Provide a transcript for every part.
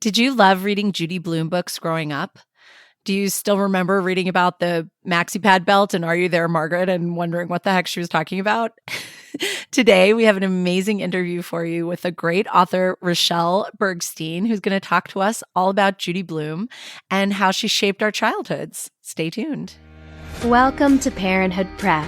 Did you love reading Judy Blume books growing up? Do you still remember reading about the maxipad belt and Are You There, Margaret, and wondering what the heck she was talking about? Today, we have an amazing interview for you with a great author, Rachelle Bergstein, who's going to talk to us all about Judy Blume and how she shaped our childhoods. Stay tuned. Welcome to Parenthood Prep,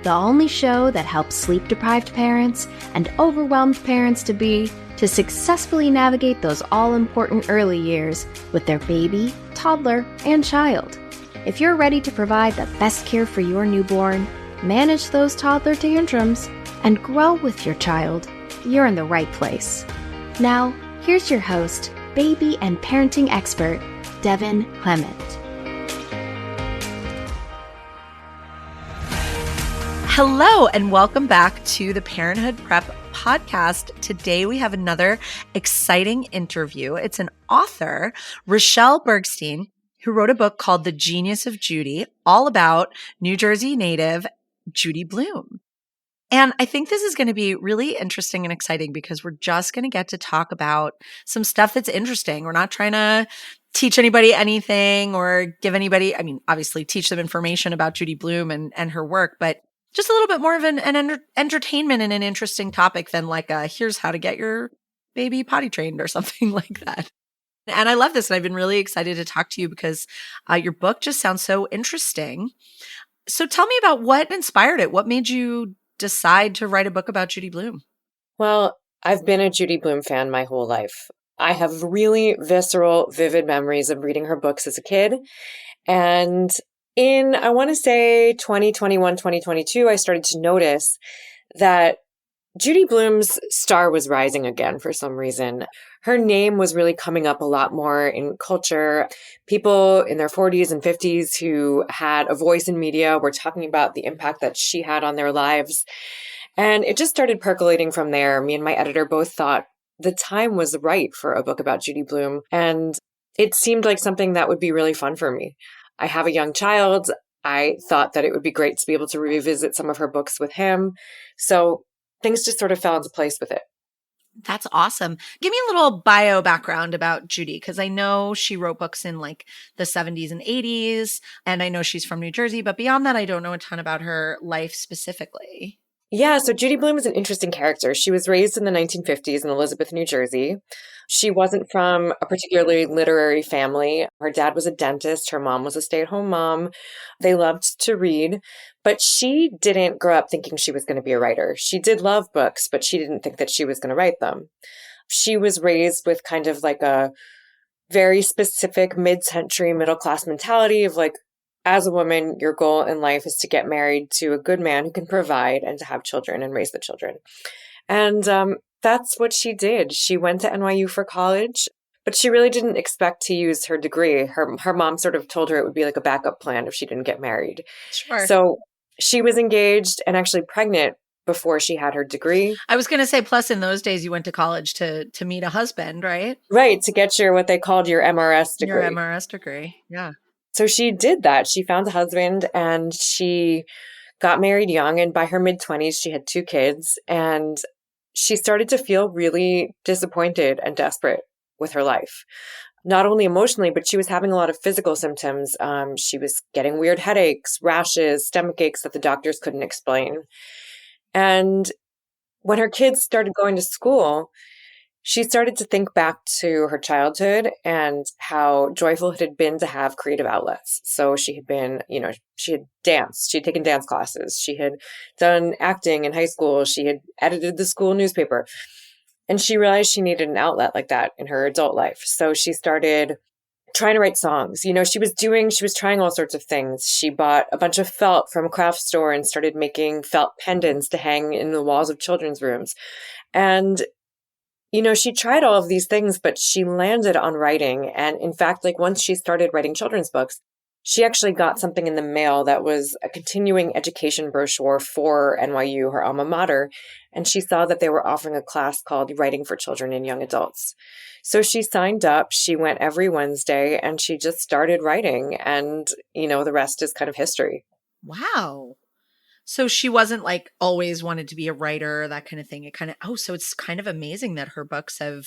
the only show that helps sleep-deprived parents and overwhelmed parents-to-be to successfully navigate those all-important early years with their baby, toddler, and child. If you're ready to provide the best care for your newborn, manage those toddler tantrums, and grow with your child, you're in the right place. Now, here's your host, baby and parenting expert, Devin Clement. Hello, and welcome back to the Parenthood Prep podcast. Today, we have another exciting interview. It's an author, Rachelle Bergstein, who wrote a book called The Genius of Judy, all about New Jersey native Judy Blume. And I think this is going to be really interesting and exciting because we're just going to get to talk about some stuff that's interesting. We're not trying to teach anybody anything or give anybody, obviously teach them information about Judy Blume and her work, but just a little bit more of an entertainment and an interesting topic than like here's how to get your baby potty trained or something like that. And I love this. And I've been really excited to talk to you because your book just sounds so interesting. So tell me about what inspired it. What made you decide to write a book about Judy Blume? Well, I've been a Judy Blume fan my whole life. I have really visceral, vivid memories of reading her books as a kid. And in, I want to say 2021, 2022, I started to notice that Judy Blume's star was rising again for some reason. Her name was really coming up a lot more in culture. People in their 40s and 50s who had a voice in media were talking about the impact that she had on their lives. And it just started percolating from there. Me and my editor both thought the time was right for a book about Judy Blume. And it seemed like something that would be really fun for me. I have a young child. I thought that it would be great to be able to revisit some of her books with him. So things just sort of fell into place with it. That's awesome. Give me a little bio background about Judy, because I know she wrote books in like the 70s and 80s, and I know she's from New Jersey, but beyond that, I don't know a ton about her life specifically. Yeah, so Judy Blume is an interesting character. She was raised in the 1950s in Elizabeth, New Jersey. She wasn't from a particularly literary family. Her dad was a dentist. Her mom was a stay-at-home mom. They loved to read, but she didn't grow up thinking she was going to be a writer. She did love books, but she didn't think that she was going to write them. She was raised with kind of like a very specific mid-century middle-class mentality of like, as a woman, your goal in life is to get married to a good man who can provide and to have children and raise the children. And that's what she did. She went to NYU for college, but she really didn't expect to use her degree. Her mom sort of told her it would be like a backup plan if she didn't get married. Sure. So she was engaged and actually pregnant before she had her degree. I was going to say, plus in those days, you went to college to meet a husband, right? Right, to get your, what they called your MRS degree. Your MRS degree, yeah. So she did that. She found a husband and she got married young. And by her mid-20s, she had 2 kids. And she started to feel really disappointed and desperate with her life. Not only emotionally, but she was having a lot of physical symptoms. She was getting weird headaches, rashes, stomach aches that the doctors couldn't explain. And when her kids started going to school, she started to think back to her childhood and how joyful it had been to have creative outlets. So she had been, she had danced, she had taken dance classes, she had done acting in high school, she had edited the school newspaper. And she realized she needed an outlet like that in her adult life. So she started trying to write songs. She was trying all sorts of things. She bought a bunch of felt from a craft store and started making felt pendants to hang in the walls of children's rooms. And she tried all of these things, but she landed on writing. And in fact, like once she started writing children's books, she actually got something in the mail that was a continuing education brochure for NYU, her alma mater. And she saw that they were offering a class called Writing for Children and Young Adults. So she signed up, she went every Wednesday, and she just started writing. And, the rest is kind of history. Wow. So she wasn't like always wanted to be a writer, that kind of thing. So it's kind of amazing that her books have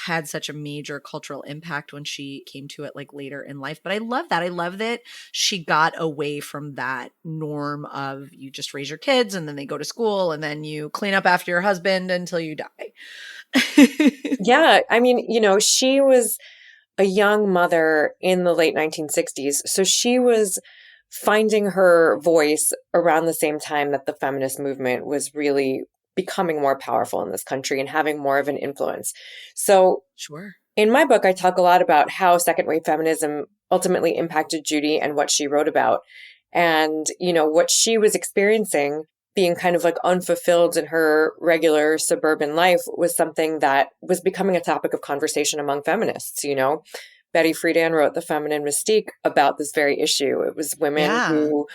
had such a major cultural impact when she came to it like later in life. But I love that. I love that she got away from that norm of you just raise your kids and then they go to school and then you clean up after your husband until you die. Yeah. I mean, she was a young mother in the late 1960s. So she was finding her voice around the same time that the feminist movement was really becoming more powerful in this country and having more of an influence. So Sure. in my book, I talk a lot about how second wave feminism ultimately impacted Judy and what she wrote about. And, what she was experiencing being kind of like unfulfilled in her regular suburban life was something that was becoming a topic of conversation among feminists. Betty Friedan wrote The Feminine Mystique about this very issue. It was women who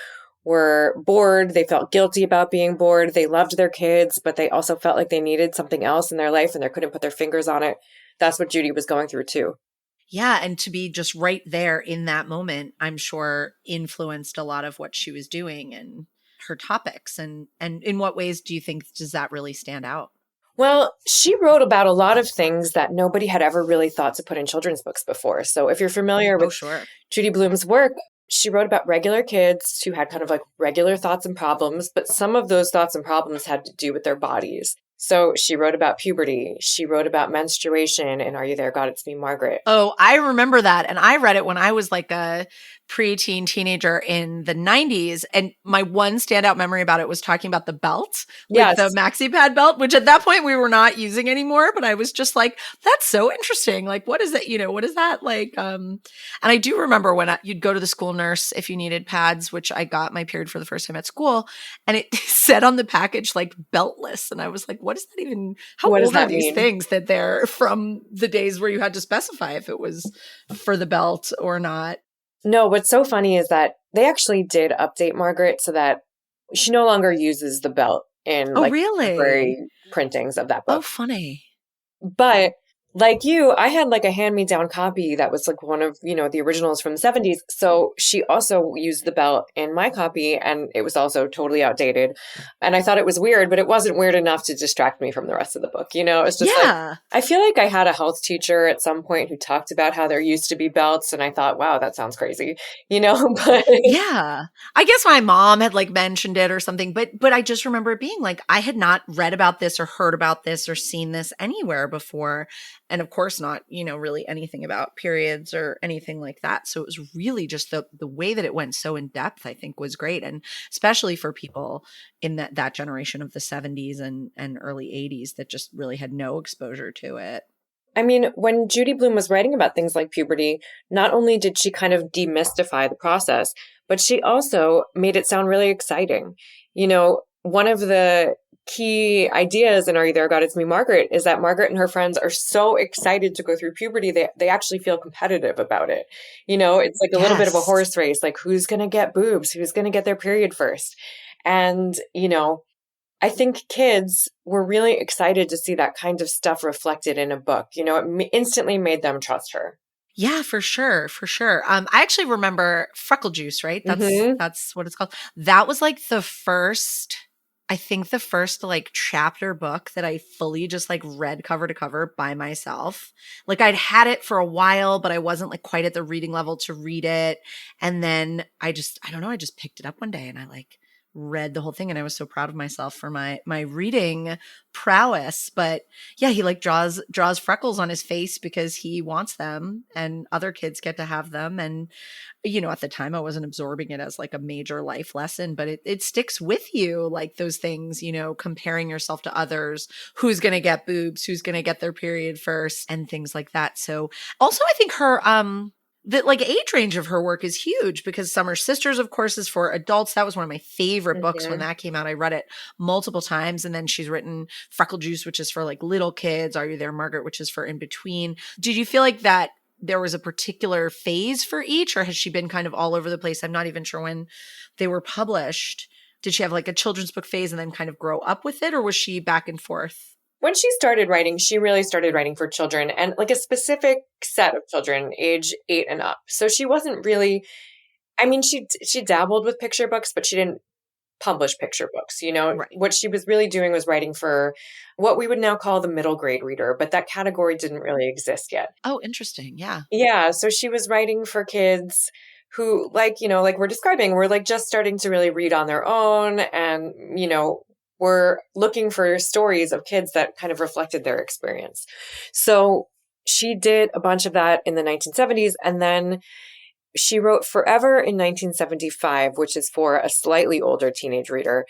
were bored. They felt guilty about being bored. They loved their kids, but they also felt like they needed something else in their life and they couldn't put their fingers on it. That's what Judy was going through too. Yeah. And to be just right there in that moment, I'm sure influenced a lot of what she was doing and her topics. And in what ways do you think does that really stand out? Well, she wrote about a lot of things that nobody had ever really thought to put in children's books before. So if you're familiar with Judy Blume's work, she wrote about regular kids who had kind of like regular thoughts and problems, but some of those thoughts and problems had to do with their bodies. So she wrote about puberty. She wrote about menstruation and Are You There, God? It's Me, Margaret. Oh, I remember that. And I read it when I was like a preteen teenager in the 90s. And my one standout memory about it was talking about the belt, like the maxipad belt, which at that point we were not using anymore. But I was just like, that's so interesting. Like, what is that? What is that like? And I do remember when you'd go to the school nurse if you needed pads, which I got my period for the first time at school. And it said on the package, like beltless. And I was like, what does that even, how old are these things that they're from the days where you had to specify if it was for the belt or not? No, what's so funny is that they actually did update Margaret so that she no longer uses the belt in contemporary printings of that book. Oh, funny. But like you, I had like a hand-me-down copy that was like one of, the originals from the 70s. So she also used the belt in my copy and it was also totally outdated. And I thought it was weird, but it wasn't weird enough to distract me from the rest of the book. It's just like, I feel like I had a health teacher at some point who talked about how there used to be belts. And I thought, wow, that sounds crazy, but yeah, I guess my mom had like mentioned it or something, but I just remember it being like, I had not read about this or heard about this or seen this anywhere before. And of course not, really anything about periods or anything like that. So it was really just the way that it went so in depth, I think was great. And especially for people in that generation of the 70s and early 80s that just really had no exposure to it. I mean, when Judy Blume was writing about things like puberty, not only did she kind of demystify the process, but she also made it sound really exciting. One of the key ideas in Are You There, God? It's Me, Margaret, is that Margaret and her friends are so excited to go through puberty, they actually feel competitive about it. It's like a little bit of a horse race, like who's going to get boobs, who's going to get their period first. And, I think kids were really excited to see that kind of stuff reflected in a book. It instantly made them trust her. Yeah, for sure. For sure. I actually remember Freckle Juice, right? That's what it's called. That was like the first like chapter book that I fully just like read cover to cover by myself. Like I'd had it for a while, but I wasn't like quite at the reading level to read it. And then I don't know, I just picked it up one day and I like read the whole thing and I was so proud of myself for my reading prowess. But yeah, he like draws freckles on his face because he wants them and other kids get to have them. And at the time I wasn't absorbing it as like a major life lesson, but it sticks with you, like those things, comparing yourself to others, who's going to get boobs, who's going to get their period first and things like that. So also I think her the like age range of her work is huge because Summer Sisters, of course, is for adults. That was one of my favorite books when that came out. I read it multiple times. And then she's written Freckle Juice, which is for like little kids. Are You There, Margaret, which is for in between. Did you feel like that there was a particular phase for each, or has she been kind of all over the place? I'm not even sure when they were published. Did she have like a children's book phase and then kind of grow up with it, or was she back and forth? When she started writing, she really started writing for children and like a specific set of children, age 8 and up. So she wasn't really, I mean, she dabbled with picture books, but she didn't publish picture books. You know, Right. what she was really doing was writing for what we would now call the middle grade reader, but that category didn't really exist yet. Oh, interesting. Yeah. Yeah, so she was writing for kids who, like, you know, like we're describing, were like just starting to really read on their own and, you know, were looking for stories of kids that kind of reflected their experience. So she did a bunch of that in the 1970s, and then she wrote Forever in 1975, which is for a slightly older teenage reader.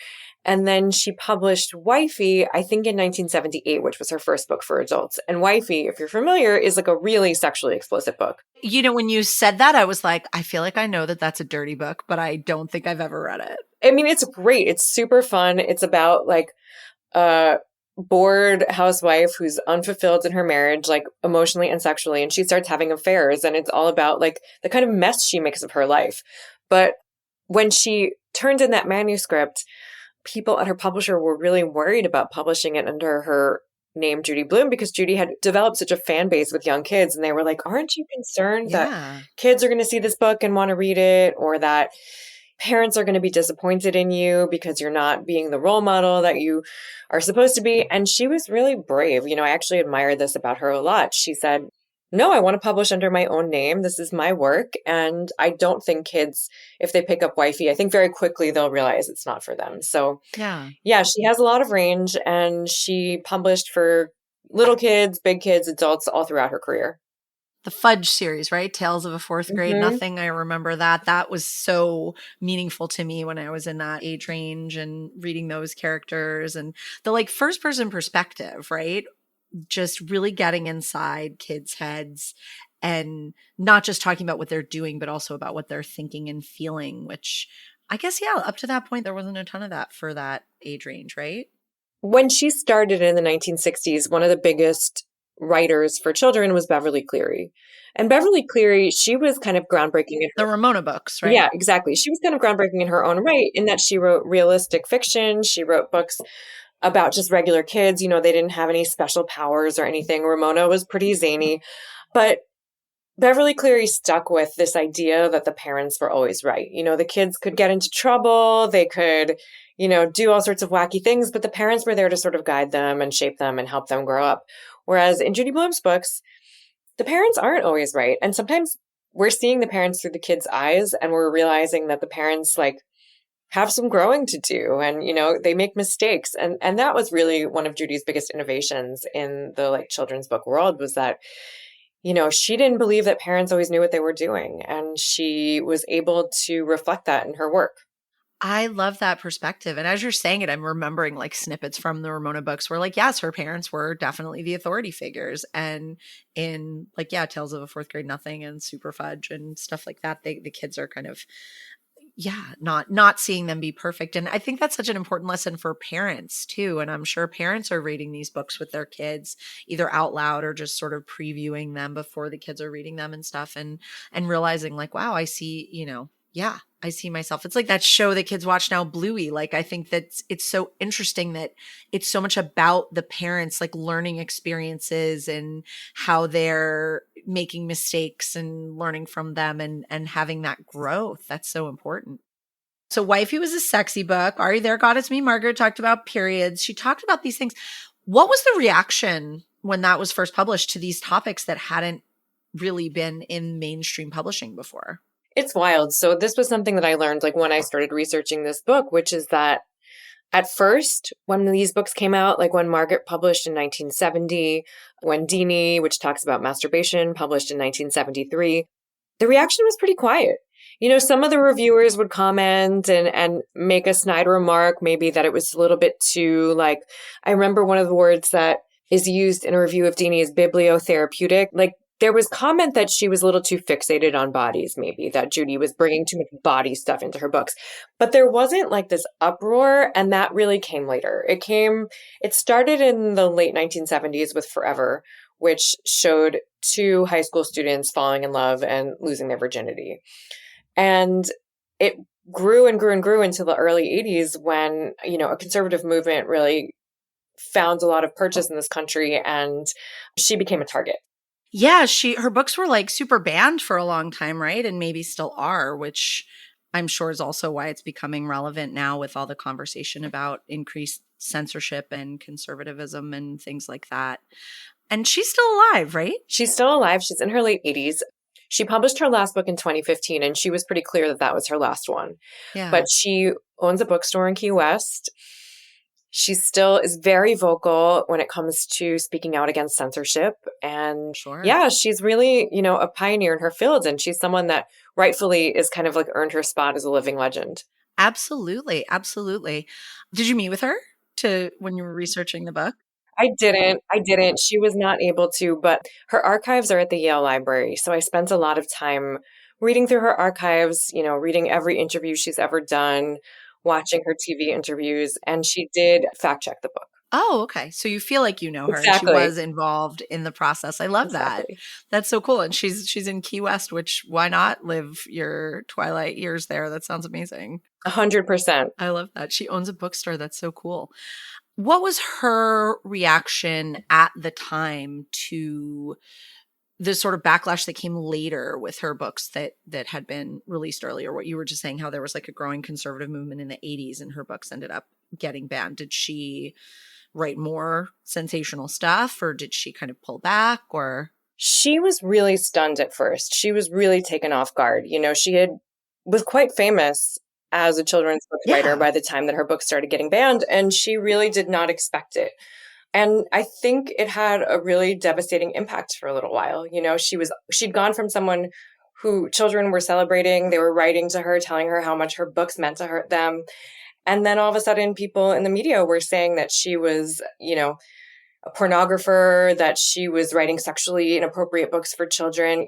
And then she published Wifey, I think in 1978, which was her first book for adults. And Wifey, if you're familiar, is like a really sexually explicit book. You know, when you said that, I was like, I feel like I know that that's a dirty book, but I don't think I've ever read it. I mean, it's great. It's super fun. It's about like a bored housewife who's unfulfilled in her marriage, like emotionally and sexually, and she starts having affairs. And it's all about like the kind of mess she makes of her life. But when she turned in that manuscript, people at her publisher were really worried about publishing it under her name, Judy Blume, because Judy had developed such a fan base with young kids. And they were like, aren't you concerned that kids are going to see this book and want to read it, or that parents are going to be disappointed in you because you're not being the role model that you are supposed to be? And she was really brave. You know, I actually admire this about her a lot. She said, no, I want to publish under my own name. This is my work. And I don't think kids, if they pick up Wifey, I think very quickly they'll realize it's not for them. So yeah, she has a lot of range, and she published for little kids, big kids, adults all throughout her career. The Fudge series, right? Tales of a Fourth Grade Nothing. I remember that. That was so meaningful to me when I was in that age range and reading those characters and the like first person perspective, right? Just really getting inside kids' heads and not just talking about what they're doing, but also about what they're thinking and feeling, which I guess, yeah, up to that point, there wasn't a ton of that for that age range, right? When she started in the 1960s, one of the biggest writers for children was Beverly Cleary. And Beverly Cleary, she was kind of groundbreaking in the Ramona books, right? Yeah, exactly. She was kind of groundbreaking in her own right, in that she wrote realistic fiction. She wrote books about just regular kids. You know, they didn't have any special powers or anything. Ramona was pretty zany. But Beverly Cleary stuck with this idea that the parents were always right. You know, the kids could get into trouble. They could, you know, do all sorts of wacky things, but the parents were there to sort of guide them and shape them and help them grow up. Whereas in Judy Blume's books, the parents aren't always right. And sometimes we're seeing the parents through the kids' eyes, and we're realizing that the parents like have some growing to do, and, you know, they make mistakes. And that was really one of Judy's biggest innovations in the like children's book world, was that, you know, she didn't believe that parents always knew what they were doing. And she was able to reflect that in her work. I love that perspective. And as you're saying it, I'm remembering like snippets from the Ramona books where like, yes, her parents were definitely the authority figures. And in like, yeah, Tales of a Fourth Grade Nothing and Super Fudge and stuff like that, the kids are kind of, not seeing them be perfect. And I think that's such an important lesson for parents too. And I'm sure parents are reading these books with their kids, either out loud or just sort of previewing them before the kids are reading them and stuff, and realizing like, wow, I see, you know, I see myself. It's like that show that kids watch now, Bluey. Like, I think that it's so interesting that it's so much about the parents, like learning experiences and how they're making mistakes and learning from them and having that growth. That's so important. So Wifey was a sexy book. Are You There, God? It's Me, Margaret talked about periods. She talked about these things. What was the reaction when that was first published to these topics that hadn't really been in mainstream publishing before? It's wild. So this was something that I learned like when I started researching this book, which is that at first, when these books came out, like when Margaret published in 1970, when Deanie, which talks about masturbation, published in 1973, the reaction was pretty quiet. You know, some of the reviewers would comment and make a snide remark, maybe that it was a little bit too, like, I remember one of the words that is used in a review of Deanie is bibliotherapeutic. Like, there was comment that she was a little too fixated on bodies, maybe, that Judy was bringing too much body stuff into her books. But there wasn't like this uproar, and that really came later. It started in the late 1970s with Forever, which showed two high school students falling in love and losing their virginity. And it grew and grew and grew into the early 80s when, you know, a conservative movement really found a lot of purchase in this country, and she became a target. Yeah, her books were like super banned for a long time, right? And maybe still are, which I'm sure is also why it's becoming relevant now with all the conversation about increased censorship and conservatism and things like that. And she's still alive, right? She's still alive. She's in her late 80s. She published her last book in 2015, and she was pretty clear that that was her last one. Yeah. But she owns a bookstore in Key West. She still is very vocal when it comes to speaking out against censorship. And yeah, she's really, a pioneer in her field. And she's someone that rightfully is kind of like earned her spot as a living legend. Absolutely. Absolutely. Did you meet with her when you were researching the book? I didn't. She was not able to, but her archives are at the Yale Library. So I spent a lot of time reading through her archives, reading every interview she's ever done, watching her TV interviews, and she did fact check the book. Oh, okay. So you feel like you know her Exactly. and she was involved in the process. I love that. That's so cool. And she's in Key West, which why not live your twilight years there? That sounds amazing. 100%. I love that. She owns a bookstore. That's so cool. What was her reaction at the time to the sort of backlash that came later with her books that had been released earlier? What you were just saying, how there was like a growing conservative movement in the 80s and her books ended up getting banned. Did she write more sensational stuff or did she kind of pull back or? She was really stunned at first. She was really taken off guard. She was quite famous as a children's book writer by the time that her books started getting banned, and she really did not expect it. And I think it had a really devastating impact for a little while. She'd gone from someone who children were celebrating, they were writing to her, telling her how much her books meant to them. And then all of a sudden, people in the media were saying that she was, a pornographer, that she was writing sexually inappropriate books for children.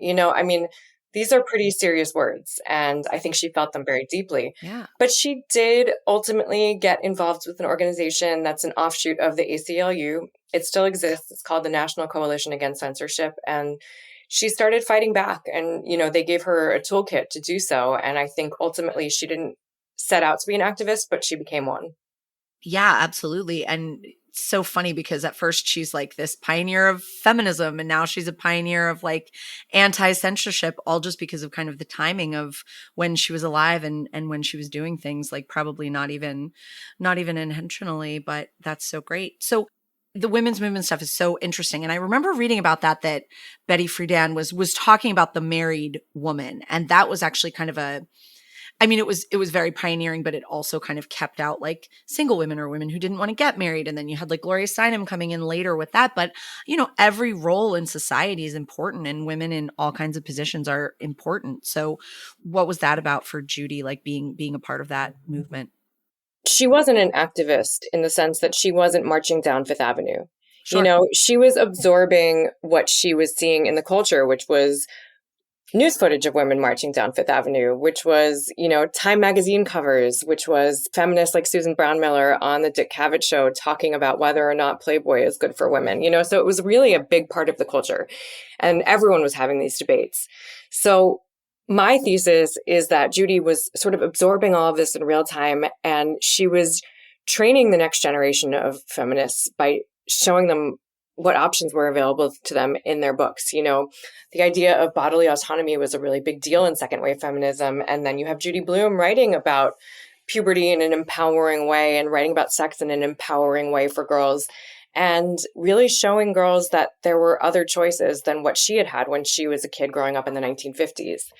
These are pretty serious words, and I think she felt them very deeply. Yeah. But she did ultimately get involved with an organization that's an offshoot of the ACLU. It still exists. It's called the National Coalition Against Censorship. And she started fighting back, and, they gave her a toolkit to do so. And I think ultimately she didn't set out to be an activist, but she became one. Yeah, absolutely. And so funny because at first she's like this pioneer of feminism and now she's a pioneer of like anti-censorship, all just because of kind of the timing of when she was alive and when she was doing things, like probably not even intentionally, but that's so great. So the women's movement stuff is so interesting. And I remember reading about that Betty Friedan was talking about the married woman. And that was actually kind of it was very pioneering, but it also kind of kept out like single women or women who didn't want to get married. And then you had like Gloria Steinem coming in later with that. But, every role in society is important and women in all kinds of positions are important. So what was that about for Judy, like being a part of that movement? She wasn't an activist in the sense that she wasn't marching down Fifth Avenue. Sure. She was absorbing what she was seeing in the culture, which was news footage of women marching down Fifth Avenue, which was, Time magazine covers, which was feminists like Susan Brown Miller on the Dick Cavett show talking about whether or not Playboy is good for women, so it was really a big part of the culture and everyone was having these debates. So my thesis is that Judy was sort of absorbing all of this in real time, and she was training the next generation of feminists by showing them what options were available to them in their books. The idea of bodily autonomy was a really big deal in second wave feminism. And then you have Judy Blume writing about puberty in an empowering way and writing about sex in an empowering way for girls, and really showing girls that there were other choices than what she had when she was a kid growing up in the 1950s.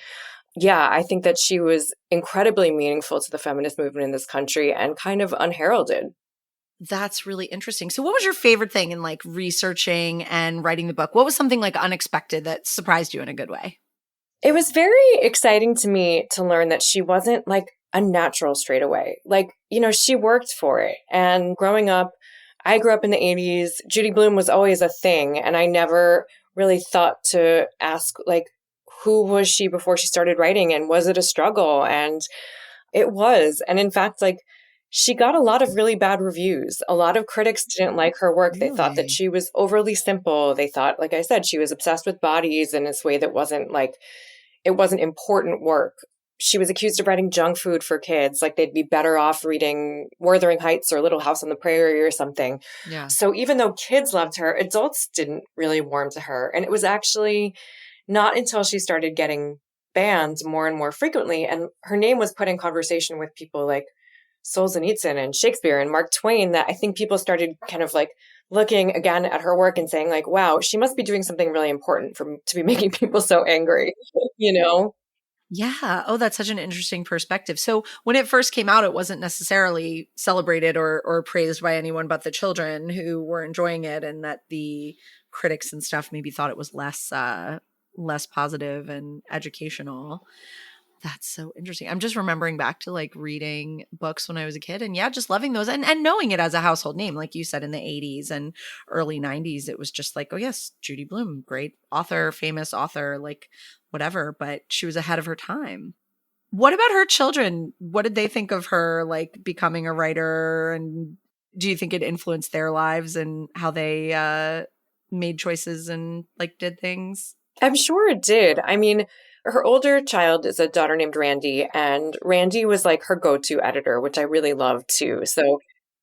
Yeah, I think that she was incredibly meaningful to the feminist movement in this country and kind of unheralded. That's really interesting. So what was your favorite thing in like researching and writing the book? What was something like unexpected that surprised you in a good way? It was very exciting to me to learn that she wasn't like a natural straight away. Like, she worked for it. And growing up, I grew up in the 80s. Judy Blume was always a thing. And I never really thought to ask, like, who was she before she started writing? And was it a struggle? And it was. And in fact, like, she got a lot of really bad reviews. A lot of critics didn't like her work. They thought that she was overly simple. They thought, like I said, she was obsessed with bodies in this way that wasn't important work. She was accused of writing junk food for kids. Like they'd be better off reading Wuthering Heights or Little House on the Prairie or something. Yeah. So even though kids loved her, adults didn't really warm to her. And it was actually not until she started getting banned more and more frequently. And her name was put in conversation with people like Solzhenitsyn and Shakespeare and Mark Twain, that I think people started kind of like looking again at her work and saying like, wow, she must be doing something really important to be making people so angry, you know? Yeah. Oh, that's such an interesting perspective. So when it first came out, it wasn't necessarily celebrated or praised by anyone but the children who were enjoying it, and that the critics and stuff maybe thought it was less positive and educational. That's so interesting. I'm just remembering back to like reading books when I was a kid, and yeah, just loving those and knowing it as a household name. Like you said, in the 80s and early 90s, it was just like, oh yes, Judy Blume, great author, famous author, like whatever, but she was ahead of her time. What about her children? What did they think of her like becoming a writer, and do you think it influenced their lives and how they made choices and like did things? I'm sure it did. I mean, her older child is a daughter named Randy, and Randy was like her go-to editor, which I really loved too. So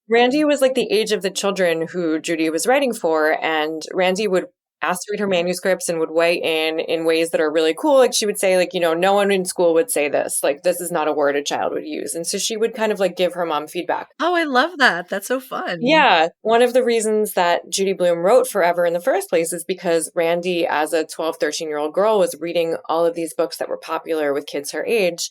Randy was like the age of the children who Judy was writing for, and Randy would ask to read her manuscripts and would weigh in ways that are really cool. Like she would say, like, you know, no one in school would say this. Like, this is not a word a child would use. And so she would kind of like give her mom feedback. Oh, I love that. That's so fun. Yeah. One of the reasons that Judy Blume wrote Forever in the first place is because Randy, as a 12, 13-year-old girl, was reading all of these books that were popular with kids her age.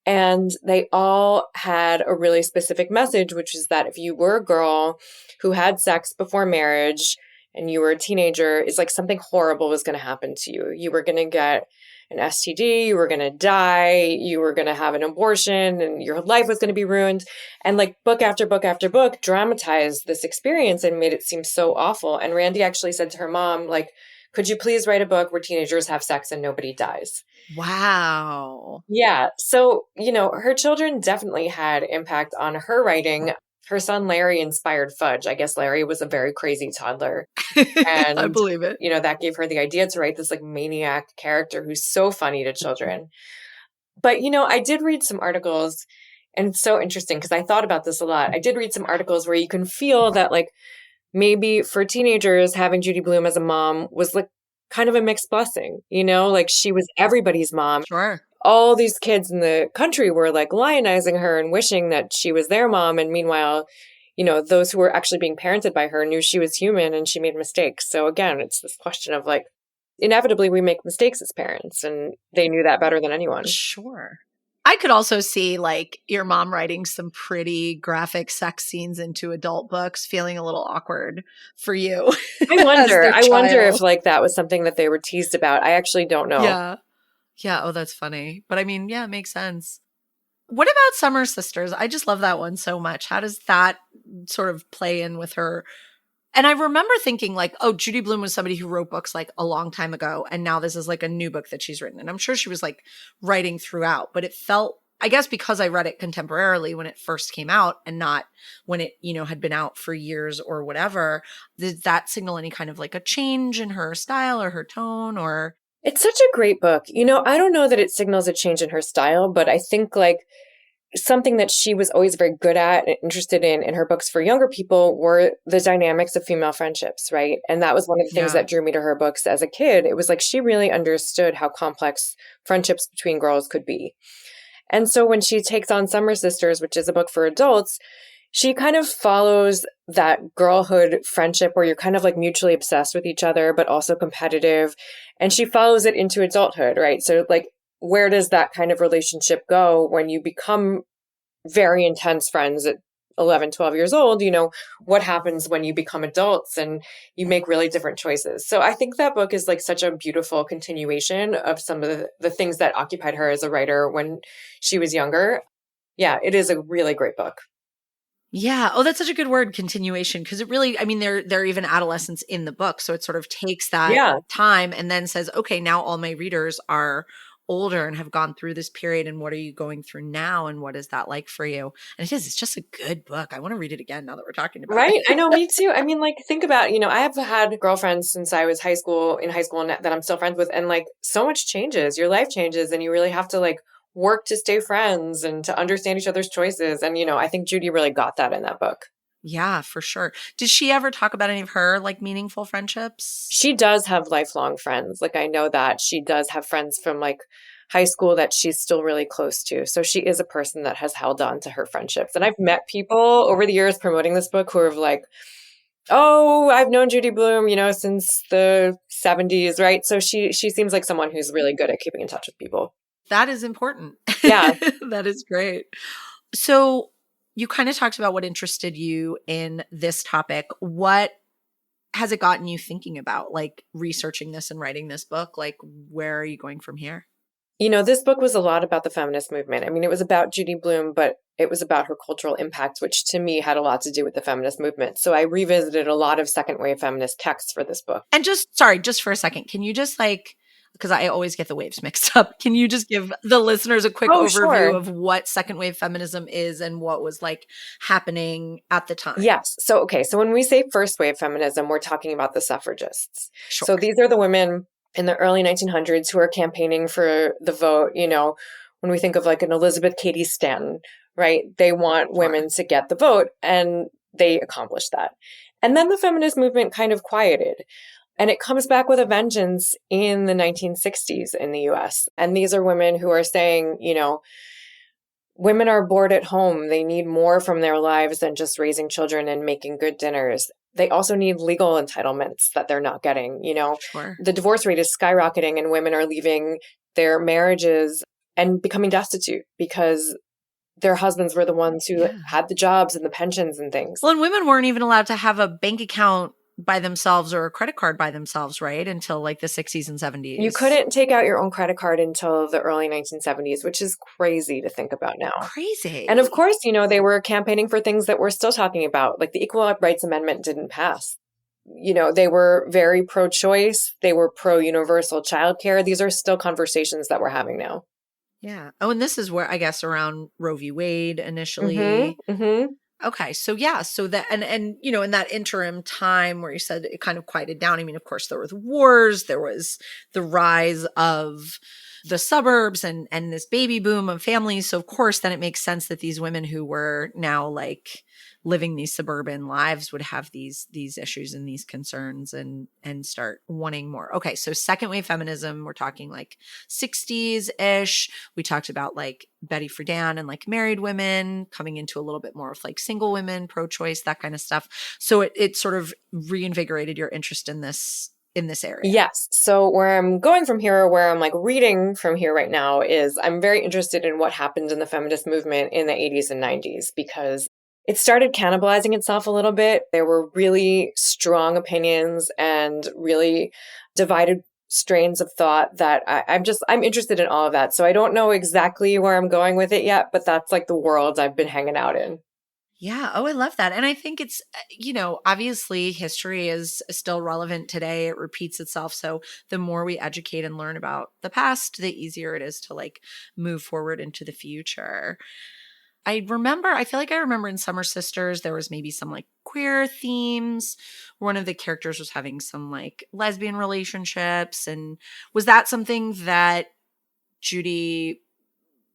And they all had a really specific message, which is that if you were a girl who had sex before marriage and you were a teenager, it's like something horrible was going to happen to you. You were going to get an STD, you were going to die, you were going to have an abortion, and your life was going to be ruined. And like book after book after book dramatized this experience and made it seem so awful. And Randy actually said to her mom, like, could you please write a book where teenagers have sex and nobody dies? Wow. Yeah. So, you know, her children definitely had impact on her writing. Her son Larry inspired Fudge. I guess Larry was a very crazy toddler. I And, believe it. you know, that gave her the idea to write this like maniac character who's so funny to children. But, you know, I did read some articles, and it's so interesting because I thought about this a lot. I did read some articles where you can feel that like maybe for teenagers, having Judy Blume as a mom was like kind of a mixed blessing, you know, like she was everybody's mom. Sure. All these kids in the country were like lionizing her and wishing that she was their mom. And meanwhile, you know, those who were actually being parented by her knew she was human and she made mistakes. So again, it's this question of like, inevitably we make mistakes as parents, and they knew that better than anyone. Sure. I could also see like your mom writing some pretty graphic sex scenes into adult books feeling a little awkward for you. I wonder. As I their wonder if child. like that was something that they were teased about. I actually don't know. Yeah. Yeah. Oh, that's funny. But I mean, yeah, it makes sense. What about Summer Sisters? I just love that one so much. How does that sort of play in with her? And I remember thinking like, oh, Judy Blume was somebody who wrote books like a long time ago. And now this is like a new book that she's written. And I'm sure she was like writing throughout, but it felt, I guess because I read it contemporarily when it first came out and not when it, you know, had been out for years or whatever, did that signal any kind of like a change in her style or her tone or? It's such a great book. You know, I don't know that it signals a change in her style, but I think like something that she was always very good at and interested in her books for younger people were the dynamics of female friendships, right? And that was one of the things Yeah. that drew me to her books as a kid. It was like she really understood how complex friendships between girls could be. And so when she takes on Summer Sisters, which is a book for adults, she kind of follows that girlhood friendship where you're kind of like mutually obsessed with each other, but also competitive. And she follows it into adulthood, right? So like, where does that kind of relationship go when you become very intense friends at 11, 12 years old? You know, what happens when you become adults and you make really different choices? So I think that book is like such a beautiful continuation of some of the things that occupied her as a writer when she was younger. Yeah, it is a really great book. Yeah. Oh, that's such a good word, continuation, because it really, I mean, there are even adolescents in the book. So it sort of takes that Yeah. time and then says, okay, now all my readers are older and have gone through this period. And what are you going through now? And what is that like for you? And it's just a good book. I want to read it again now that we're talking about Right. it. I know, me too. I mean, like, think about, you know, I have had girlfriends since I was in high school and that I'm still friends with. And like, so much changes, your life changes, and you really have to like work to stay friends and to understand each other's choices. And, you know, I think Judy really got that in that book. Yeah, for sure. Did she ever talk about any of her like meaningful friendships? She does have lifelong friends. Like, I know that she does have friends from like high school that she's still really close to. So she is a person that has held on to her friendships. And I've met people over the years promoting this book who are like, oh, I've known Judy Blume, since the 70s, right? So she seems like someone who's really good at keeping in touch with people. That is important. Yeah. That is great. So you kind of talked about what interested you in this topic. What has it gotten you thinking about, like researching this and writing this book? Like, where are you going from here? This book was a lot about the feminist movement. I mean, it was about Judy Blume, but it was about her cultural impact, which to me had a lot to do with the feminist movement. So I revisited a lot of second wave feminist texts for this book. And just for a second, can you just because I always get the waves mixed up, can you just give the listeners a quick overview of what second wave feminism is and what was happening at the time? Yes. So when we say first wave feminism, we're talking about the suffragists. Sure. So these are the women in the early 1900s who are campaigning for the vote. When we think of an Elizabeth Cady Stanton, right? They want women to get the vote, and they accomplished that. And then the feminist movement kind of quieted. And it comes back with a vengeance in the 1960s in the US. And these are women who are saying, women are bored at home. They need more from their lives than just raising children and making good dinners. They also need legal entitlements that they're not getting. Sure. The divorce rate is skyrocketing and women are leaving their marriages and becoming destitute because their husbands were the ones who had the jobs and the pensions and things. Well, and women weren't even allowed to have a bank account by themselves or a credit card by themselves, right? Until the 60s and 70s. You couldn't take out your own credit card until the early 1970s, which is crazy to think about now. Crazy. And of course, they were campaigning for things that we're still talking about, like the Equal Rights Amendment didn't pass. They were very pro-choice. They were pro-universal childcare. These are still conversations that we're having now. Yeah. Oh, and this is where I guess around Roe v. Wade initially. Mm-hmm. Mm-hmm. Okay. So yeah. So that, and in that interim time where you said it kind of quieted down. I mean, of course there were the wars, there was the rise of the suburbs and this baby boom of families. So of course, then it makes sense that these women who were now living these suburban lives would have these issues and these concerns and start wanting more. Okay. So second wave feminism, we're talking 60s ish. We talked about Betty Friedan and married women coming into a little bit more of single women, pro-choice, that kind of stuff. So it sort of reinvigorated your interest in this area. Yes. So where I'm going from here, where I'm reading from here right now, is I'm very interested in what happened in the feminist movement in the 80s and 90s, because it started cannibalizing itself a little bit. There were really strong opinions and really divided strains of thought that I'm interested in all of that. So I don't know exactly where I'm going with it yet, but that's the world I've been hanging out in. Yeah. Oh, I love that. And I think it's, obviously history is still relevant today. It repeats itself. So the more we educate and learn about the past, the easier it is to move forward into the future. I feel like I remember in Summer Sisters, there was maybe some queer themes. One of the characters was having some lesbian relationships. And was that something that Judy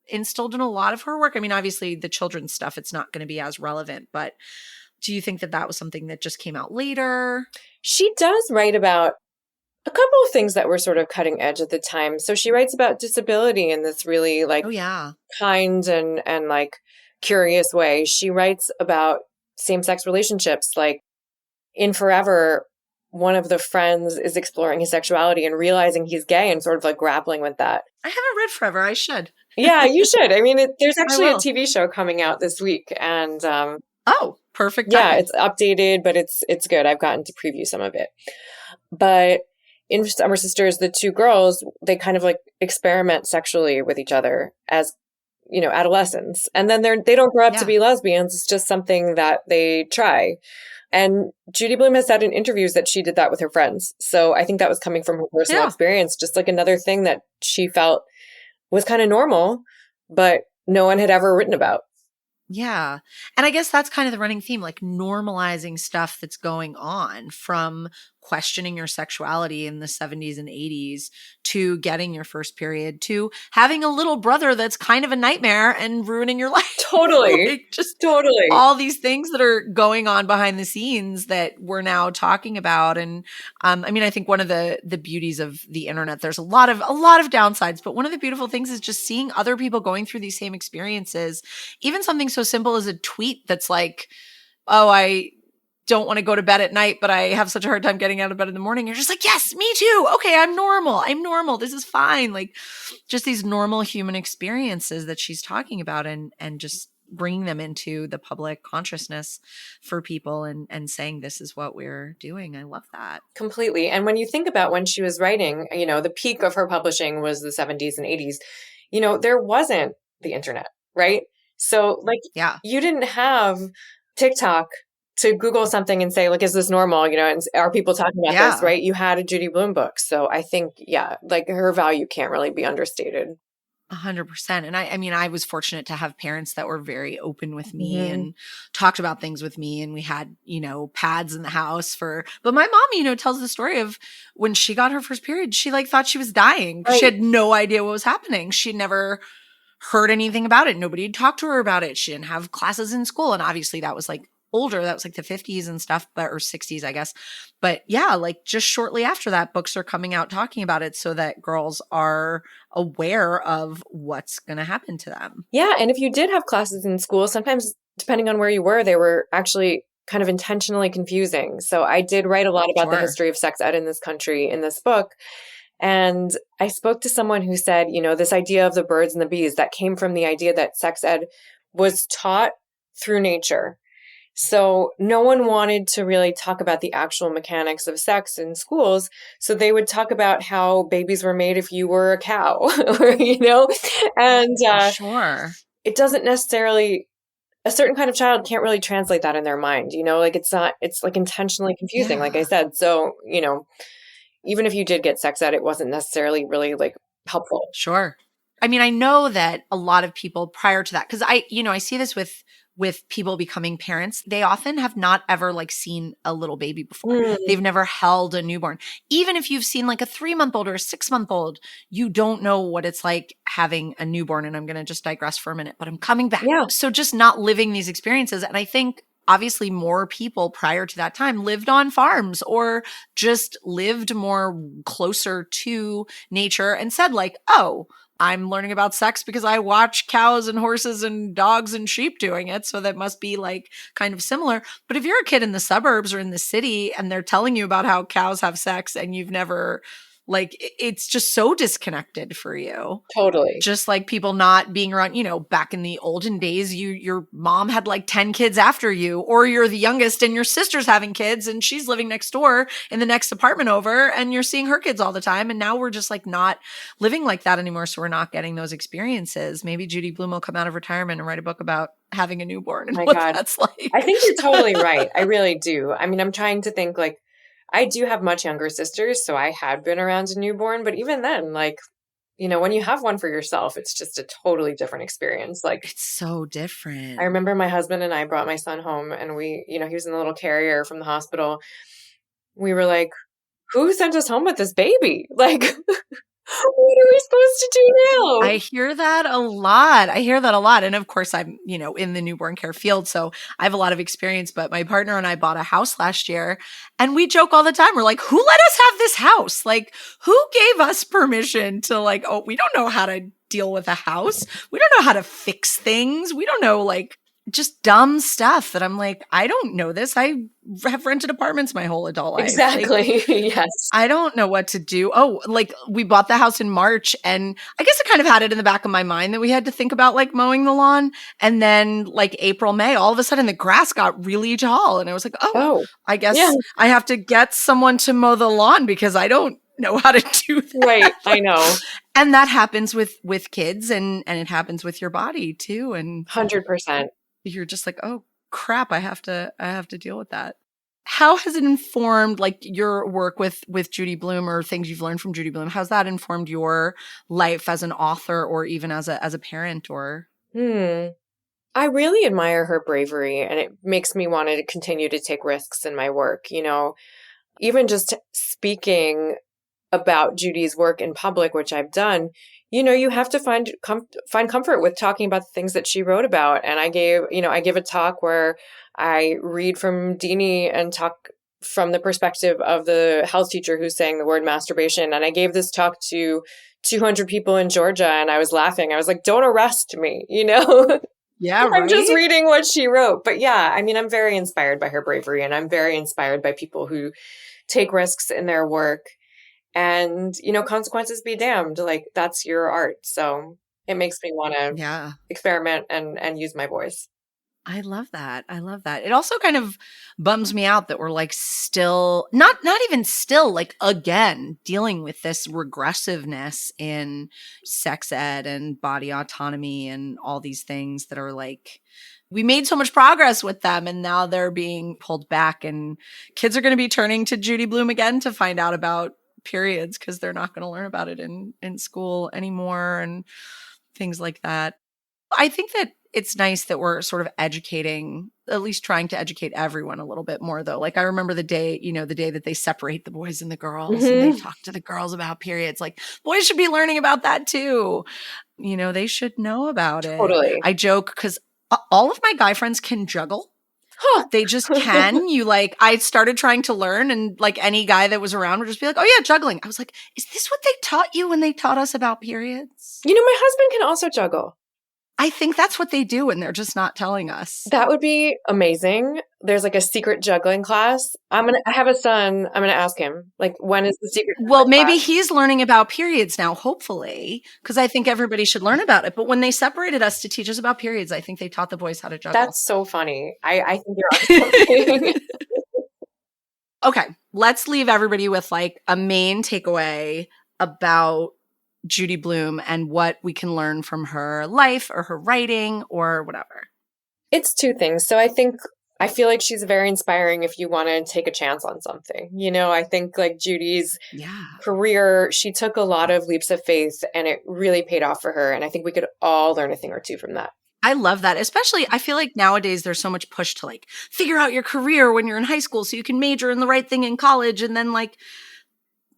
instilled in a lot of her work? I mean, obviously the children's stuff, it's not going to be as relevant, but do you think that was something that just came out later? She does write about a couple of things that were sort of cutting edge at the time. So she writes about disability in this really kind and curious way. She writes about same-sex relationships. In Forever, one of the friends is exploring his sexuality and realizing he's gay and sort of grappling with that. I haven't read Forever. I should. Yeah, you should. I mean, there's actually a TV show coming out this week, and oh, perfect. Yeah, it's updated, but it's good. I've gotten to preview some of it. But in Summer Sisters, the two girls, they kind of experiment sexually with each other as adolescents, and then they don't grow up to be lesbians. It's just something that they try. And Judy Blume has said in interviews that she did that with her friends. So I think that was coming from her personal experience, just another thing that she felt was kind of normal, but no one had ever written about. Yeah. And I guess that's kind of the running theme, normalizing stuff that's going on, from questioning your sexuality in the 70s and 80s to getting your first period to having a little brother that's kind of a nightmare and ruining your life. Totally. Like, just totally. all these things that are going on behind the scenes that we're now talking about. And I mean, I think one of the beauties of the internet, there's a lot of downsides, but one of the beautiful things is just seeing other people going through these same experiences. Even something so simple as a tweet that's like, oh, I don't want to go to bed at night, but I have such a hard time getting out of bed in the morning. You're just like, yes, me too. Okay, I'm normal. This is fine. Like, just these normal human experiences that she's talking about, and just bringing them into the public consciousness for people, and saying this is what we're doing. I love that. Completely. And when you think about when she was writing, the peak of her publishing was the 70s and 80s. There wasn't the internet, right? So like, Yeah. you didn't have TikTok to Google something and say, like, is this normal? And are people talking about this, right? You had a Judy Blume book. So I think, like, her value can't really be understated. 100%. And I mean, I was fortunate to have parents that were very open with me and talked about things with me. And we had, pads in the house but my mom, tells the story of when she got her first period, she like thought she was dying. Right. She had no idea what was happening. She'd never heard anything about it. Nobody had talked to her about it. She didn't have classes in school. And obviously that was like older. That was like the 50s and stuff, or 60s, I guess. But yeah, like just shortly after that, books are coming out talking about it so that girls are aware of what's going to happen to them. Yeah. And if you did have classes in school, sometimes depending on where you were, they were actually kind of intentionally confusing. So I did write a lot about the history of sex ed in this country in this book. And I spoke to someone who said, this idea of the birds and the bees, that came from the idea that sex ed was taught through nature. So no one wanted to really talk about the actual mechanics of sex in schools. So they would talk about how babies were made if you were a cow, and sure. It doesn't necessarily, a certain kind of child can't really translate that in their mind, like it's like intentionally confusing, like I said. So, even if you did get sex ed, it wasn't necessarily really like helpful. Sure. I mean, I know that a lot of people prior to that, because I see this with people becoming parents, they often have not ever like seen a little baby before. They've never held a newborn. Even if you've seen like a 3-month-old or a 6-month-old, you don't know what it's like having a newborn. And I'm going to just digress for a minute, but I'm coming back. Yeah. So just not living these experiences. And I think obviously more people prior to that time lived on farms or just lived more closer to nature and said like, oh, I'm learning about sex because I watch cows and horses and dogs and sheep doing it. So that must be like kind of similar. But if you're a kid in the suburbs or in the city and they're telling you about how cows have sex and you've never, like, it's just so disconnected for you. Totally. Just like people not being around, back in the olden days, your mom had like 10 kids after you, or you're the youngest and your sister's having kids and she's living next door in the next apartment over and you're seeing her kids all the time. And now we're just like not living like that anymore. So we're not getting those experiences. Maybe Judy Blume will come out of retirement and write a book about having a newborn and what that's like. I think you're totally right. I really do. I mean, I'm trying to think like, I do have much younger sisters, so I had been around a newborn, but even then, like, when you have one for yourself, it's just a totally different experience. Like, it's so different. I remember my husband and I brought my son home and we, he was in the little carrier from the hospital. We were like, who sent us home with this baby? Like, what are we supposed to do now? I hear that a lot. And of course, I'm, in the newborn care field. So I have a lot of experience. But my partner and I bought a house last year and we joke all the time. We're like, who let us have this house? Like, who gave us permission to like, oh, we don't know how to deal with a house. We don't know how to fix things. We don't know, like, just dumb stuff that I'm like, I don't know this. I have rented apartments my whole adult life. Exactly. Like, yes. I don't know what to do. Oh, like we bought the house in March and I guess I kind of had it in the back of my mind that we had to think about like mowing the lawn. And then like April, May, all of a sudden the grass got really tall. And I was like, oh. I guess I have to get someone to mow the lawn because I don't know how to do that. Right. I know. And that happens with kids and it happens with your body too. And 100%. You're just like, oh crap, I have to deal with that. How has it informed like your work with Judy Blume or things you've learned from Judy Blume? How's that informed your life as an author or even as a parent or? I really admire her bravery and it makes me want to continue to take risks in my work. Even just speaking about Judy's work in public, which I've done, you have to find comfort with talking about the things that she wrote about. And I give a talk where I read from Deanie and talk from the perspective of the health teacher who's saying the word masturbation. And I gave this talk to 200 people in Georgia, and I was laughing. I was like, don't arrest me, Yeah, right? I'm just reading what she wrote. But yeah, I mean, I'm very inspired by her bravery, and I'm very inspired by people who take risks in their work. And, consequences be damned. Like, that's your art. So it makes me want to experiment and use my voice. I love that. I love that. It also kind of bums me out that we're like still not even still, like, again, dealing with this regressiveness in sex ed and body autonomy and all these things that are like, we made so much progress with them and now they're being pulled back, and kids are going to be turning to Judy Blume again to find out about periods because they're not going to learn about it in school anymore and things like that. I think that it's nice that we're sort of educating, at least trying to educate everyone a little bit more, though. Like, I remember the day that they separate the boys and the girls and they talk to the girls about periods. Like, boys should be learning about that too. They should know about it. Totally. I joke because all of my guy friends can juggle. Huh. They just can. I started trying to learn, and like any guy that was around would just be like, oh yeah, juggling. I was like, is this what they taught you when they taught us about periods? My husband can also juggle. I think that's what they do, and they're just not telling us. That would be amazing. There's like a secret juggling class. I have a son. I'm going to ask him, like, when is the secret? Well, maybe he's learning about periods now, hopefully, because I think everybody should learn about it. But when they separated us to teach us about periods, I think they taught the boys how to juggle. That's so funny. I think you're on something. Okay, let's leave everybody with like a main takeaway about Judy Blume and what we can learn from her life or her writing or whatever. It's two things. So I feel like she's very inspiring if you want to take a chance on something. I think like Judy's career, she took a lot of leaps of faith and it really paid off for her. And I think we could all learn a thing or two from that. I love that. Especially, I feel like nowadays there's so much push to like figure out your career when you're in high school so you can major in the right thing in college and then like,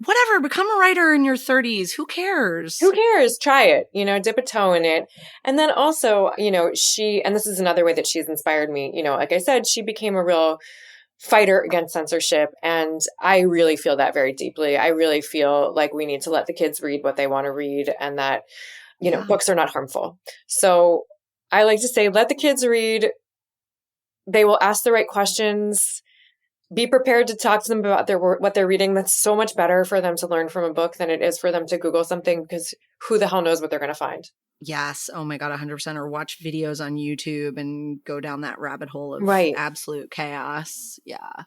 whatever, become a writer in your 30s. Who cares? Who cares? Try it, dip a toe in it. And then also, and this is another way that she's inspired me, like I said, she became a real fighter against censorship. And I really feel that very deeply. I really feel like we need to let the kids read what they want to read and that, books are not harmful. So I like to say, let the kids read. They will ask the right questions. Be prepared to talk to them about what they're reading. That's so much better for them to learn from a book than it is for them to Google something, because who the hell knows what they're going to find. Yes. Oh my God, 100%. Or watch videos on YouTube and go down that rabbit hole of absolute chaos. Yeah.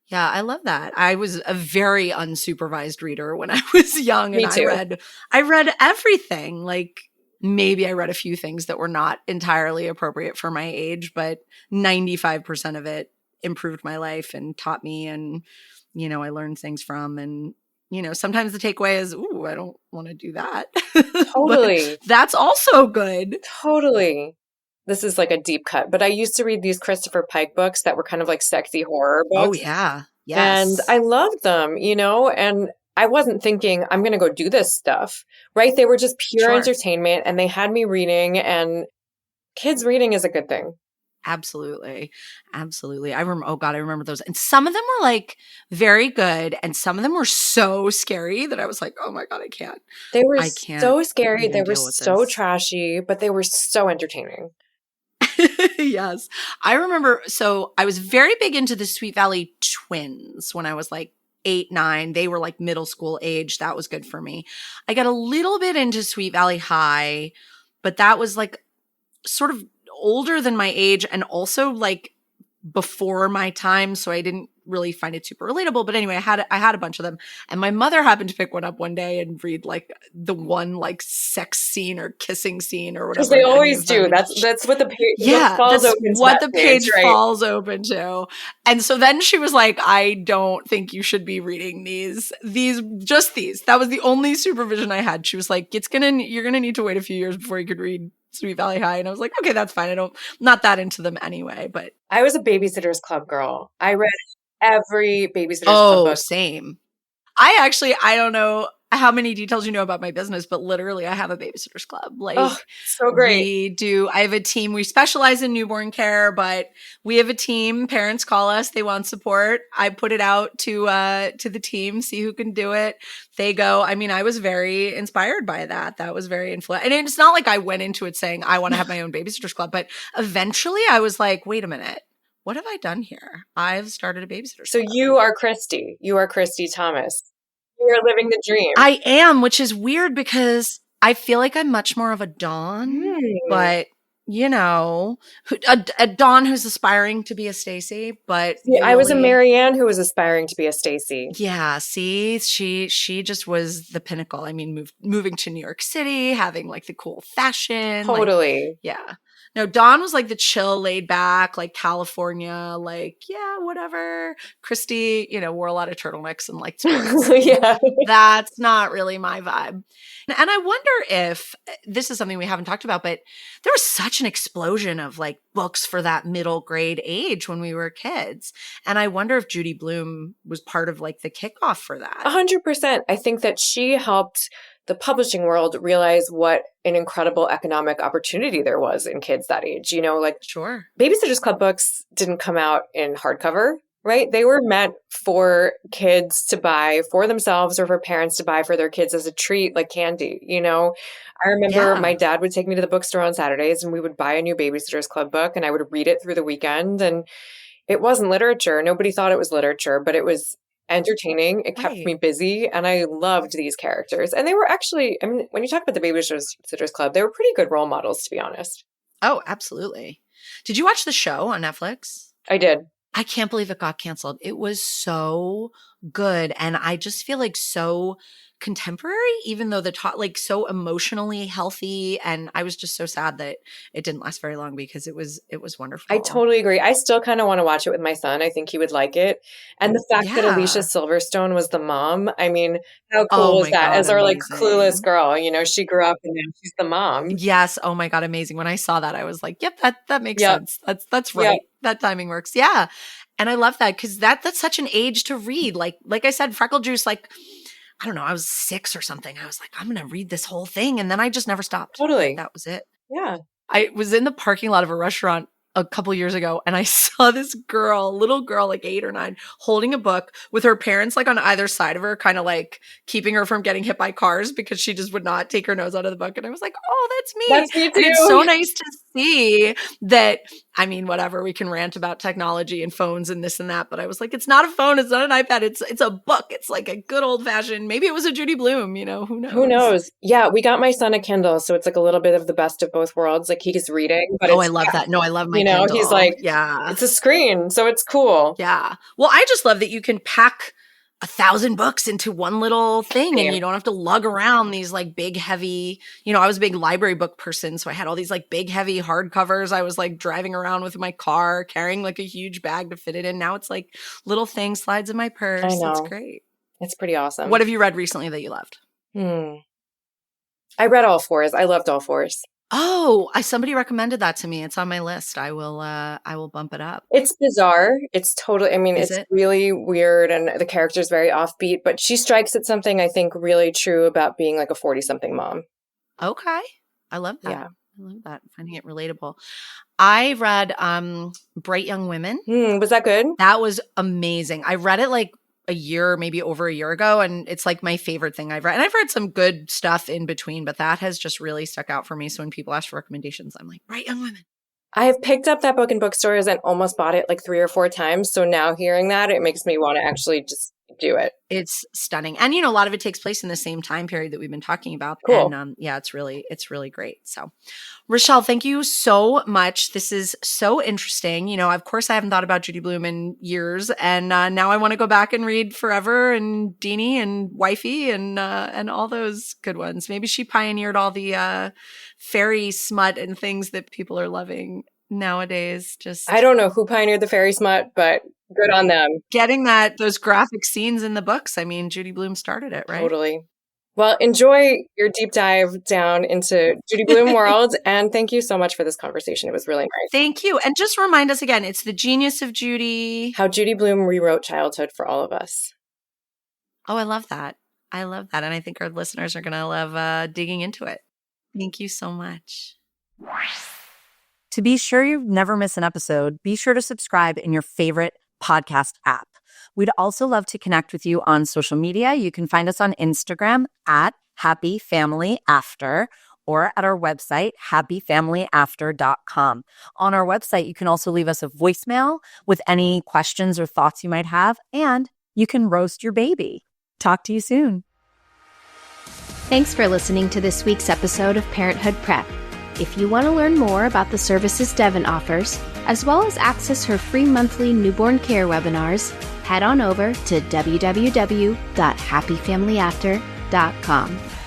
Yeah, I love that. I was a very unsupervised reader when I was young. And Me too. I read everything. Like, maybe I read a few things that were not entirely appropriate for my age, but 95% of it improved my life and taught me, and I learned things from, and sometimes the takeaway is, ooh, I don't want to do that. Totally. That's also good. Totally. This is like a deep cut, but I used to read these Christopher Pike books that were kind of like sexy horror books. Oh yeah. Yes. And I loved them, and I wasn't thinking I'm going to go do this stuff, right? They were just pure entertainment, and they had me reading, and kids reading is a good thing. Absolutely. Absolutely. I remember those. And some of them were like very good. And some of them were so scary that I was like, oh my God, I can't. They were so scary. They were so trashy, but they were so entertaining. Yes. I remember, so I was very big into the Sweet Valley Twins when I was like 8, 9. They were like middle school age. That was good for me. I got a little bit into Sweet Valley High, but that was like sort of older than my age and also like before my time, so I didn't really find it super relatable. But anyway, I had a bunch of them, and my mother happened to pick one up one day and read like the one like sex scene or kissing scene or whatever. Because they always do. That's what the page falls open to. What the page falls open to. And so then she was like, I don't think you should be reading these. That was the only supervision I had. She was like, you're gonna need to wait a few years before you could read Sweet Valley High. And I was like, okay, that's fine. I'm not that into them anyway. But I was a Babysitter's Club girl. I read every Babysitter's Club book. Same. I don't know how many details you know about my business, but literally I have a babysitters club. Oh, so great. I have a team. We specialize in newborn care, but we have a team. Parents call us. They want support. I put it out to the team, see who can do it. They go. I mean, I was very inspired by that. That was very influential. And it's not like I went into it saying I want to have my own babysitters club, but eventually I was like, wait a minute. What have I done here? I've started a babysitters club. So you are Christy. You are Christy Thomas. You're living the dream. I am, which is weird because I feel like I'm much more of a Dawn, but you know, a Dawn who's aspiring to be a Stacy, but See, I was a Marianne who was aspiring to be a Stacy. Yeah, see, she just was the pinnacle. I mean, moving to New York City, having like the cool fashion. Totally. Like, yeah. No, Dawn was like the chill, laid back, like California, like, yeah, whatever. Christy, you know, wore a lot of turtlenecks and liked sports. Yeah. That's not really my vibe. And I wonder if this is something we haven't talked about, but there was such an explosion of like books for that middle grade age when we were kids. And I wonder if Judy Blume was part of like the kickoff for that. 100%. I think that she helped the publishing world realize what an incredible economic opportunity there was in kids that age. You know, like Sure. Babysitters Club books didn't come out in hardcover, right? They were meant for kids to buy for themselves or for parents to buy for their kids as a treat, like candy. You know, I remember my dad would take me to the bookstore on Saturdays and we would buy a new Babysitters Club book and I would read it through the weekend. And it wasn't literature. Nobody thought it was literature, but it was entertaining. It kept me busy and I loved these characters. And they were actually, I mean, when you talk about the Babysitters Club, they were pretty good role models, to be honest. Oh, absolutely. Did you watch the show on Netflix? I did. I can't believe it got canceled. It was so good. And I just feel like so contemporary, even though like so emotionally healthy. And I was just so sad that it didn't last very long because it was wonderful. I totally agree. I still kind of want to watch it with my son. I think he would like it. And the fact that Alicia Silverstone was the mom, I mean, how cool is that? As our like clueless girl, you know, she grew up and now she's the mom. Yes. Oh my God. Amazing. When I saw that, I was like, yep, that makes sense. That's right. Yep. That timing works. Yeah. And I love that because that's such an age to read. Like I said, Freckle Juice, like, I don't know, I was 6 or something. I was like, I'm going to read this whole thing. And then I just never stopped. Totally. That was it. Yeah. I was in the parking lot of a restaurant a couple years ago and I saw this little girl, like 8 or 9, holding a book with her parents like on either side of her, kind of like keeping her from getting hit by cars because she just would not take her nose out of the book. And I was like, oh, that's me. That's me too. And it's so nice to see that. I mean, whatever, we can rant about technology and phones and this and that, but I was like, it's not a phone, it's not an iPad, it's a book. It's like a good old fashioned, maybe it was a Judy Blume, you know, who knows? Who knows? Yeah, we got my son a Kindle, so it's like a little bit of the best of both worlds. Like he's reading, but I love that. No, I love my Kindle. You know, he's like, it's a screen, so it's cool. Yeah. Well, I just love that you can pack 1,000 books into one little thing and you don't have to lug around these like big, heavy, you know, I was a big library book person. So I had all these like big, heavy hardcovers. I was like driving around with my car, carrying like a huge bag to fit it in. Now it's like little thing slides in my purse. I know. It's great. It's pretty awesome. What have you read recently that you loved? I read All Fours. I loved All Fours. Oh, somebody recommended that to me. It's on my list. I will bump it up. It's bizarre. It's totally, I mean, it's really weird and the character's very offbeat, but she strikes at something I think really true about being like a 40-something mom. Okay. I love that. Yeah. I love that. Finding it relatable. I read Bright Young Women. Was that good? That was amazing. I read it like maybe over a year ago. And it's like my favorite thing I've read. And I've read some good stuff in between, but that has just really stuck out for me. So when people ask for recommendations, I'm like, Bright Young Women. I have picked up that book in bookstores and almost bought it like 3 or 4 times. So now hearing that, it makes me want to actually just do it. It's stunning. And, you know, a lot of it takes place in the same time period that we've been talking about. Cool. And yeah, it's really great. So Rachelle, thank you so much. This is so interesting. You know, of course I haven't thought about Judy Blume in years. And now I want to go back and read Forever and Deanie and Wifey and all those good ones. Maybe she pioneered all the fairy smut and things that people are loving nowadays. I don't know who pioneered the fairy smut, but good on them. Getting those graphic scenes in the books. I mean, Judy Blume started it, right? Totally. Well, enjoy your deep dive down into Judy Blume world. And thank you so much for this conversation. It was really nice. Thank you. And just remind us again, it's The Genius of Judy. How Judy Blume rewrote childhood for all of us. Oh, I love that. I love that. And I think our listeners are going to love digging into it. Thank you so much. To be sure you never miss an episode, be sure to subscribe in your favorite podcast app. We'd also love to connect with you on social media. You can find us on Instagram at Happy Family After or at our website, happyfamilyafter.com. On our website, you can also leave us a voicemail with any questions or thoughts you might have, and you can roast your baby. Talk to you soon. Thanks for listening to this week's episode of Parenthood Prep. If you want to learn more about the services Devin offers, as well as access her free monthly newborn care webinars, head on over to www.happyfamilyafter.com.